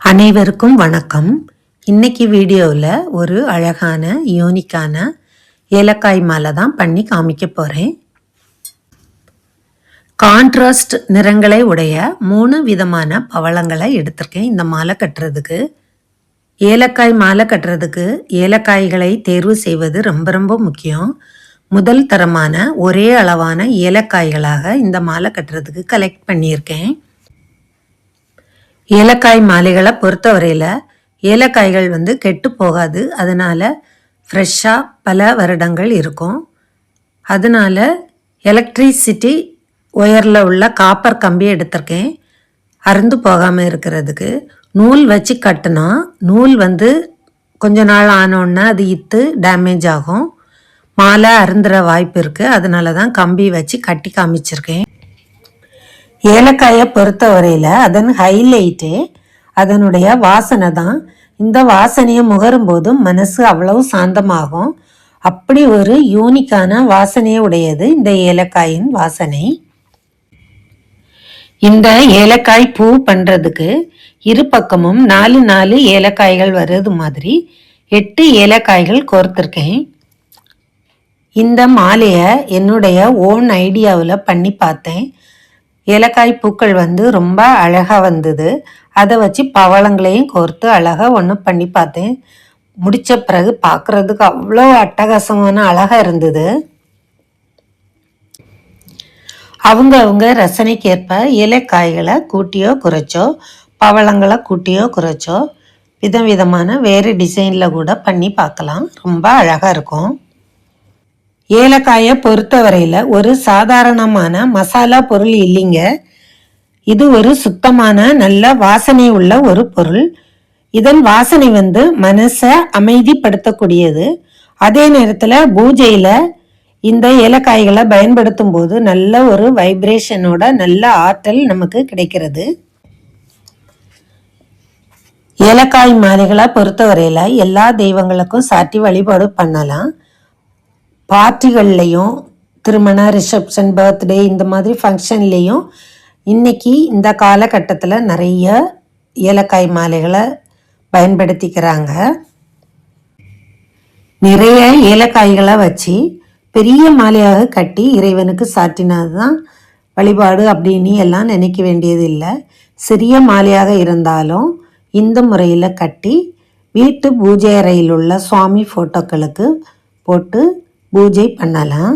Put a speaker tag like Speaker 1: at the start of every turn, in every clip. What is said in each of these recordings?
Speaker 1: அனைவருக்கும் வணக்கம். இன்னைக்கு வீடியோவில் ஒரு அழகான யூனிக்கான ஏலக்காய் மாலை தான் பண்ணி காமிக்க போகிறேன். கான்ட்ராஸ்ட் நிறங்களை உடைய 3 விதமான பவளங்களை எடுத்திருக்கேன் இந்த மாலை கட்டுறதுக்கு. ஏலக்காய் மாலை கட்டுறதுக்கு ஏலக்காய்களை தேர்வு செய்வது ரொம்ப ரொம்ப முக்கியம். முதல் தரமான ஒரே அளவான ஏலக்காய்களாக இந்த மாலை கட்டுறதுக்கு கலெக்ட் பண்ணியிருக்கேன். ஏலக்காய் மாலைகளை பொறுத்தவரையில் ஏலக்காய்கள் கெட்டு போகாது. அதனால் ஃப்ரெஷ்ஷாக பல வருடங்கள் இருக்கும். அதனால் எலக்ட்ரிசிட்டி ஒயரில் உள்ள காப்பர் கம்பி எடுத்திருக்கேன். அறுந்து போகாமல் இருக்கிறதுக்கு நூல் வச்சு கட்டினா நூல் கொஞ்ச நாள் ஆனோன்னா அது இத்து டேமேஜ் ஆகும். மாலை அருந்துற வாய்ப்பு இருக்குது. அதனால தான் கம்பி வச்சு கட்டி காமிச்சிருக்கேன். ஏலக்காயை பொறுத்தவரையில் அதன் ஹைலைட்டு அதனுடைய வாசனை தான். இந்த வாசனையை முகரும்போது மனசு அவ்வளவு சாந்தமாகும். அப்படி ஒரு யூனிக்கான வாசனையை உடையது இந்த ஏலக்காயின் வாசனை. இந்த ஏலக்காய் பூ பண்ணுறதுக்கு இரு பக்கமும் 4 ஏலக்காய்கள் வர்றது மாதிரி 8 ஏலக்காய்கள் கோர்த்துருக்கேன். இந்த மாலையை என்னுடைய ஓன் ஐடியாவில் பண்ணி பார்த்தேன். ஏலக்காய் பூக்கள் ரொம்ப அழகாக வந்தது. அதை வச்சு பவளங்களையும் கோர்த்து அழகாக ஒன்று பண்ணி பார்த்தேன். முடித்த பிறகு பார்க்குறதுக்கு அவ்வளோ அட்டகாசமான அழகாக இருந்தது. அவங்க ரசனைக்கேற்ப ஏலக்காய்களை கூட்டியோ குறைச்சோ, பவளங்களை கூட்டியோ குறைச்சோ விதவிதமான வேறு டிசைனில் கூட பண்ணி பார்க்கலாம். ரொம்ப அழகாக இருக்கும். ஏலக்காயை பொறுத்தவரையில் ஒரு சாதாரணமான மசாலா பொருள் இல்லைங்க. இது ஒரு சுத்தமான நல்ல வாசனை உள்ள ஒரு பொருள். இதன் வாசனை மனசை அமைதிப்படுத்தக்கூடியது. அதே நேரத்தில் பூஜையில் இந்த ஏலக்காய்களை பயன்படுத்தும் போது நல்ல ஒரு வைப்ரேஷனோட நல்ல ஆற்றல் நமக்கு கிடைக்கிறது. ஏலக்காய் மாலைகளை பொறுத்தவரையில் எல்லா தெய்வங்களுக்கும் சாட்டி வழிபாடு பண்ணலாம். பார்ட்டிகள்லையும் திருமண ரிசப்ஷன் பர்த்டே இந்த மாதிரி ஃபங்க்ஷன்லேயும் இன்றைக்கி இந்த காலகட்டத்தில் நிறைய ஏலக்காய் மாலைகளை பயன்படுத்திக்கிறாங்க. நிறைய ஏலக்காய்களை வச்சு பெரிய மாலையாக கட்டி இறைவனுக்கு சாட்டினது தான் வழிபாடு அப்படின்னு எல்லாம் நினைக்க வேண்டியது இல்லை. சிறிய மாலையாக இருந்தாலும் இந்த முறையில் கட்டி வீட்டு பூஜை அறையில் உள்ள சுவாமி ஃபோட்டோக்களுக்கு போட்டு பூஜை பண்ணலாம்.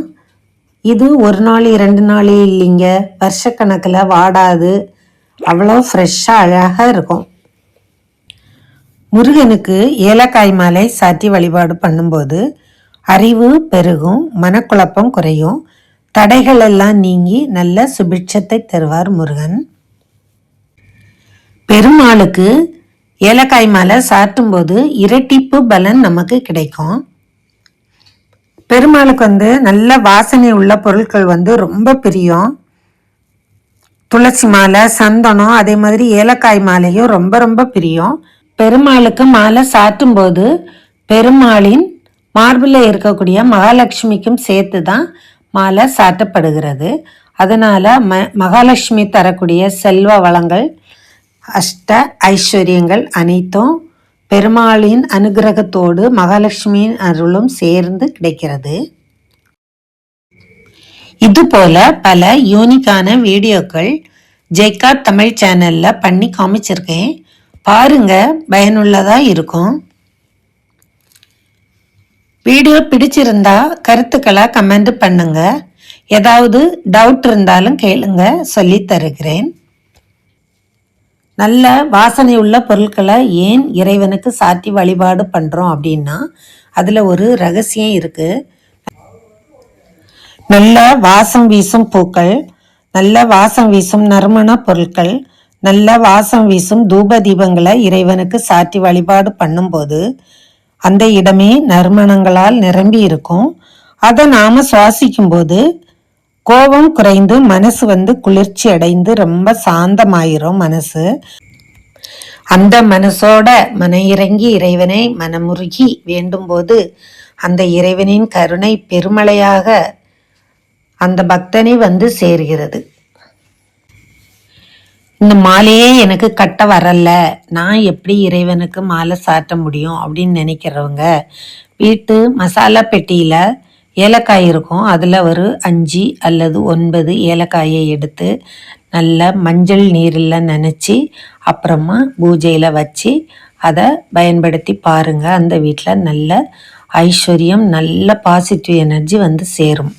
Speaker 1: இது 1 நாள் 2 நாள் இல்லைங்க, வருஷக்கணக்கில் வாடாது. அவ்வளோ ஃப்ரெஷ்ஷாக அழகாக இருக்கும். முருகனுக்கு ஏலக்காய் மாலை சாற்றி வழிபாடு பண்ணும்போது அறிவு பெருகும், மனக்குழப்பம் குறையும், தடைகள் எல்லாம் நீங்கி நல்ல சுபிட்சத்தை தருவார் முருகன். பெருமாளுக்கு ஏலக்காய் மாலை சாட்டும்போது இரட்டிப்பு பலன் நமக்கு கிடைக்கும். பெருமாளுக்கு நல்ல வாசனை உள்ள பொருட்கள் ரொம்ப பிரியம். துளசி மாலை, சந்தனம், அதே மாதிரி ஏலக்காய் மாலையும் ரொம்ப ரொம்ப பிரியம். பெருமாளுக்கு மாலை சாட்டும் போது பெருமாளின் மார்பில் இருக்கக்கூடிய மகாலட்சுமிக்கும் சேர்த்து தான் மாலை சாட்டப்படுகிறது. அதனால மகாலட்சுமி தரக்கூடிய செல்வ வளங்கள், அஷ்ட ஐஸ்வர்யங்கள் அனைத்தும் பெருமாளின் அனுகிரகத்தோடு மகாலட்சுமியின் அருளும் சேர்ந்து கிடைக்கிறது. இதுபோல பல யூனிக்கான வீடியோக்கள் ஜெய்காட் தமிழ் சேனலில் பண்ணி காமிச்சிருக்கேன். பாருங்க, பயனுள்ளதாக இருக்கும். வீடியோ பிடிச்சிருந்தா கருத்துக்களை கமெண்ட் பண்ணுங்க. ஏதாவது டவுட் இருந்தாலும் கேளுங்க, சொல்லி தருகிறேன். நல்ல வாசனை உள்ள பொருட்களை ஏன் இறைவனுக்கு சாட்டி வழிபாடு பண்ணுறோம் அப்படின்னா அதில் ஒரு ரகசியம் இருக்குது. நல்ல வாசம் வீசும் பூக்கள், நல்ல வாசம் வீசும் நறுமண பொருட்கள், நல்ல வாசம் வீசும் தூப தீபங்களை இறைவனுக்கு சாட்டி வழிபாடு பண்ணும்போது அந்த இடமே நறுமணங்களால் நிரம்பி இருக்கும். அதை நாம் சுவாசிக்கும் போது கோபம் குறைந்து மனசு குளிர்ச்சி அடைந்து ரொம்ப சாந்தமாயிரும் மனசு. அந்த மனசோட மன இறங்கி இறைவனை மனமுருகி வேண்டும் போது அந்த இறைவனின் கருணை பெருமழையாக அந்த பக்தனை சேர்கிறது. இந்த மாலையே எனக்கு கட்ட வரல, நான் எப்படி இறைவனுக்கு மாலை சாட்ட முடியும் அப்படின்னு நினைக்கிறவங்க வீட்டு மசாலா பெட்டியில் ஏலக்காய் இருக்கும். அதில் ஒரு 5 அல்லது 9 ஏலக்காயை எடுத்து நல்ல மஞ்சள் நீரில் நனைச்சி அப்புறமா பூஜையில் வச்சு அதை பயன்படுத்தி பாருங்கள். அந்த வீட்டில் நல்ல ஐஸ்வர்யம், நல்ல பாசிட்டிவ் எனர்ஜி வந்து சேரும்.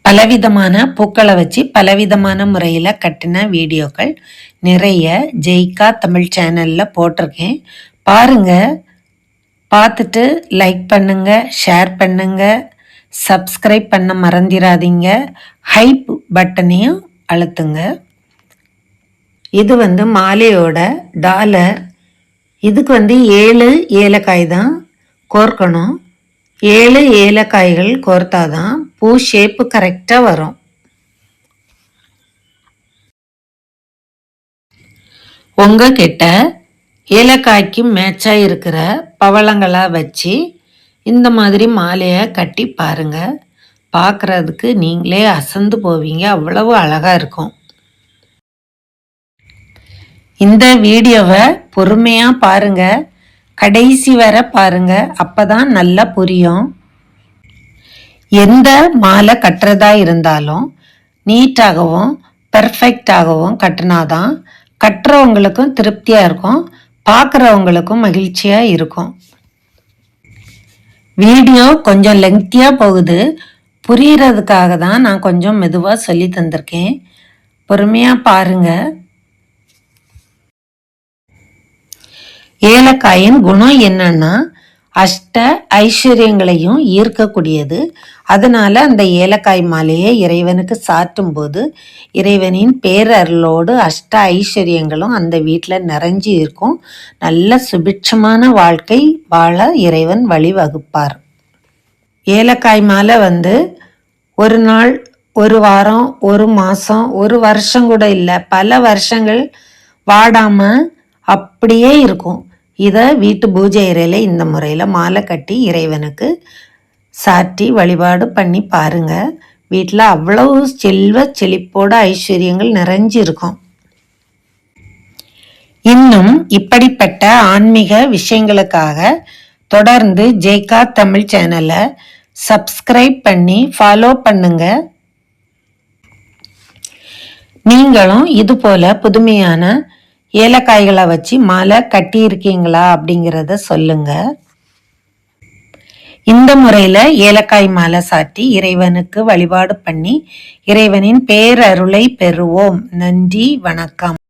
Speaker 1: பலவிதமான பூக்களை வச்சு பலவிதமான முறையில் கட்டின வீடியோக்கள் நிறைய ஜெய்கா தமிழ் சேனலில் போட்டிருக்கேன். பாருங்கள், பார்த்துட்டு லைக் பண்ணுங்கள், ஷேர் பண்ணுங்கள், சப்ஸ்கிரைப் பண்ண மறந்துடாதீங்க, ஹைப் பட்டனையும் அழுத்துங்க. இது வந்து மாலையோட டாலர். இதுக்கு வந்து 7 ஏலக்காய் தான் கோர்க்கணும். 7 ஏலக்காய்கள் கோர்த்தாதான் பூ ஷேப்பு கரெக்டாக வரும். உங்ககிட்ட ஏலக்காய்க்கு மேட்சாக இருக்கிற பவளங்களாக வச்சு இந்த மாதிரி மாலையை கட்டி பாருங்கள். பார்க்குறதுக்கு நீங்களே அசந்து போவீங்க, அவ்வளவு அழகாக இருக்கும். இந்த வீடியோவை பொறுமையாக பாருங்கள், கடைசி வரை பாருங்கள், அப்போ தான் நல்லா புரியும். எந்த மாலை கட்டுறதா இருந்தாலும் நீட்டாகவும் பெர்ஃபெக்டாகவும் கட்டினாதான் கட்டுறவங்களுக்கும் திருப்தியாக இருக்கும், பார்க்குறவங்களுக்கும் மகிழ்ச்சியாக இருக்கும். வீடியோ கொஞ்சம் லெங்க்தியாக போகுது, புரிகிறதுக்காக தான் நான் கொஞ்சம் மெதுவாக சொல்லி தந்திருக்கேன். பொறுமையாக பாருங்கள். ஏலக்காயின் குணம் என்னன்னா அஷ்ட ஐஸ்வர்யங்களையும் ஈர்க்கக்கூடியது. அதனால அந்த ஏலக்காய் மாலையை இறைவனுக்கு சாட்டும் போது இறைவனின் பேரருளோடு அஷ்ட ஐஸ்வர்யங்களும் அந்த வீட்டில் நிறைஞ்சி இருக்கும். நல்ல சுபிட்சமான வாழ்க்கை வாழ இறைவன் வழிவகுப்பார். ஏலக்காய் மாலை வந்து ஒரு நாள், ஒரு வாரம், ஒரு மாதம், ஒரு வருஷம் கூட இல்லை, பல வருஷங்கள் வாடாமல் அப்படியே இருக்கும். இதை வீட்டு பூஜை அறையில் இந்த முறையில் மாலை கட்டி இறைவனுக்கு சாட்டி வழிபாடு பண்ணி பாருங்கள். வீட்டில் அவ்வளவு செல்வ செழிப்போட ஐஸ்வர்யங்கள் நிறைஞ்சு இருக்கும். இன்னும் இப்படிப்பட்ட ஆன்மீக விஷயங்களுக்காக தொடர்ந்து ஜெய்கா தமிழ் சேனலை சப்ஸ்கிரைப் பண்ணி ஃபாலோ பண்ணுங்க. நீங்களும் இது போல புதுமையான ஏலக்காய்களை வச்சு மாலை கட்டியிருக்கீங்களா அப்படிங்கிறத சொல்லுங்க. இந்த முறையில் ஏலக்காய் மாலை சாட்டி இறைவனுக்கு வழிபாடு பண்ணி இறைவனின் பேரருளை பெறுவோம். நன்றி, வணக்கம்.